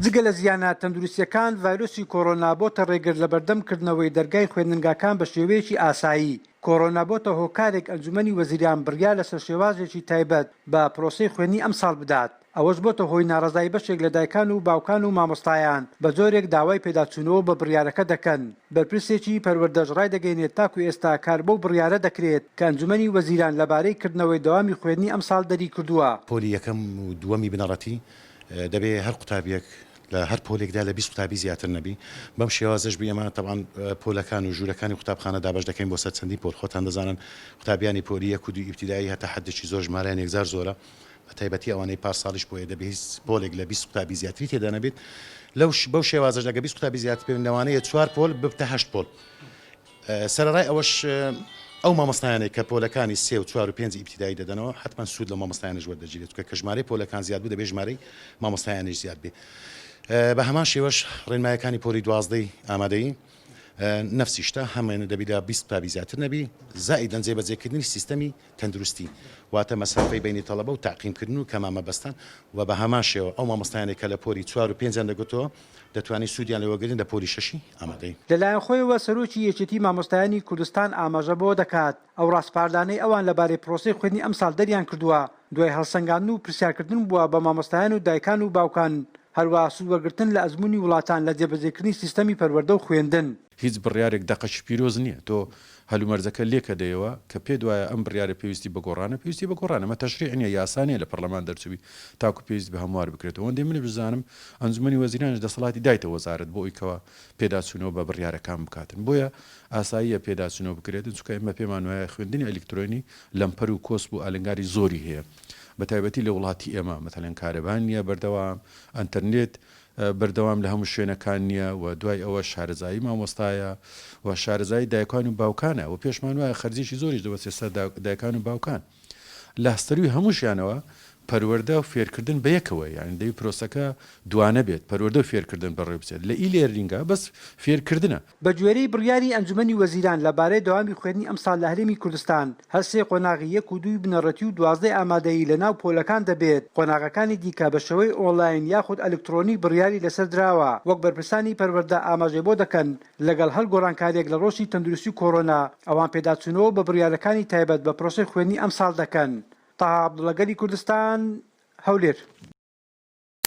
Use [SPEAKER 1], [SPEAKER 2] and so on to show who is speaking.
[SPEAKER 1] جگە لە زیانە تەندروستیەکان ڤایرۆسی کۆڕۆنا بۆتە ڕێگر لە بەردەمکردنەوەی دەرگای خوێندنگاکان بە شێوەیەکی ئاسایی. کۆڕۆنا بۆتە هۆکارێک ئەنجومەنی وەزیران بڕیا لەسەر شێوازێکی تایبەت بە پرۆسەی خوێنی ئەم ساڵ بدات. ئەوەش بۆتە هۆی ناڕەزایی بەشێک لە دایکان و باوکان و مامۆستایان بە جۆرێک داوای پێداچوونەوە بە بڕیارەکە دەکەن. بەرپرسێکی پەروەردەش ڕای دەگەێنێت تاکو ئێستا کار بەو بڕیارە دەکرێت کە ئەنجومەنی وەزیران لەبارەی کردنەوەی دەوامی خوێنی ئەم ساڵ دەری کردووە.
[SPEAKER 2] پۆلی یەکەم و دووەمی بنەڕەتی دەبێت هەر قوتابیەک لە هەر پۆلێکدا لە 20 قوتابی زیاتر نەبی. بەم شێوازش ئێمە تەبعاً پۆلەکان و ژوورەکانی قوتابخانە دابەش دەکەین بۆ سەر چەندی پۆل. خۆتان دەزانن قوتابیانی پۆلی یەک و دوو ئیبتیدایی هەتا حەدێکی زۆر ژمارەیان یەکجار زۆرە. بە تایبەتی ئەوانەی پارساڵیش بۆیە دەبێت پۆلێک لە 20 قوتابی زیاتری تێدا نەبێت. بەو شێوازش لەگە 20 قوتابی زیاتر پێ لەوانەیە 4 پۆل ببتە 8 پۆل. سەرەڕای ئەوەش ئەو مامۆستایانەی کە پۆلەکانی 3 و 4 و 5 ئیبتیدایی دەدەنەوە حتمما سوود لە مامۆستایانش وەردەگیرێت کە ژمارەی پۆلەکان زیاد بوو دەبێت ژمارەی مامۆستایانیش زیاد بێت. بە هەمان شێوەش ڕێنمایەکانی پۆلی 12 ئامادەیی نفسی شتە هەمێنە دەبی لە 20 قوتابی زیاتر نەبی زائید لە جێبەجێکردنی سیستەمی تەندروستی واتە مەسافەی بینی تەڵەبە و تاقیمکردن و کەمامە بەستان و بە هەمان شێوە ئەو مامۆستایانێک کە لە پۆلی 4 و 5 دەگوتەوە دەتوانێت سوودیان لەوەگرن لە پۆلی 6 ئامادەی.
[SPEAKER 1] لەلایەن خۆیەوە سەرۆکی یەکێتی مامۆستایانی کوردستان ئاماژە بۆ دەکات ئەو ڕاستپاردانەی ئەوان لەبارەی پرۆسەی خوێنی ئەم ساڵ دەریان کردووە دوای هەڵسەنگاندن و پرسیارکردن بووە بە مامۆستایان و دایکان و باوکان هەروە سوودوەرگرتن لە ئەزموونی وڵاتان لە جێبەجێکردنی سیستەمی پەروەردە و خوێندن.
[SPEAKER 3] هیچ بڕیارێک دەقەش پیرۆز نییە تۆ هەلومەرجەکە لێکە دەیەوە کە پێ دوایە ئەم بڕیارە پێویستی بە گۆڕانە مە تەشریع نیە یاسانەیە لە پەرلەمان دەرچووی تاکو پێویست بە هەموار بکرێتەوە. ئەوەندەی من بزانم ئەنجومەنی وەزیرانش دەسەڵاتی دایتە وەزارەت بۆ ئەوەی پێداچوونەوە بە بڕیارەکان بکاتن بۆیە ئاساییە پێداچوونەوە بکرێتن چونکە ئێمە پێمان وایە خوێندنی ئەلکترۆنی لەمپەر و کۆسپ و ئالنگاری زۆری هەیە بە تایبەتی لە وڵاتی ئێمە مەتەڵەن کارەبان نییە بەردەوام ئەنتەرنێت بەردەوام لە هەموو شوێنەکان نییە و دوای ئەوە شارەزایی مامۆستایە و شارەزایی دایکان و باوکانە و پێشمان وایە خەرجیشی زۆریش دەوەستێت سەر دایکان و باوکان لە هەستەروی هەمووشیانەوە پەروەردە و فێرکردن بە یەکەوە یعنی دەی پرۆسەکە دوانە بێت پەروەردە و فێرکردن بەڕێ بچێت لە ئیلێرینگە بەس فێرکردنە.
[SPEAKER 1] بە گوێرەی بڕیاری ئەنجومەنی وەزیران لەبارەی دەوامی خوێنی ئەم ساڵ لە هەرێمی کوردستان هەر سێ قۆناغی 1 و 2 بنەڕەتی و 12 ئامادەیی لە ناو پۆلەکان دەبێت. قۆناغەکانی دیکە بە شێوەی ئۆنلاین یاخود ئەلکترۆنیک بڕیاری لەسەر دراوە وەک بەرپرسانی پەروەردە ئاماژەی بۆ دەکەن لەگەڵ هەر گۆڕانکاریێک لە ڕۆژی تەندروستی کۆڕۆنا ئەوان پێداچوونەوە بە بڕیارەکانی تایبەت بە پرۆسەی خوێنی ئەم ساڵ دەکەن. تاها عەبدوڵڵا گەلی کوردستان هەولێر.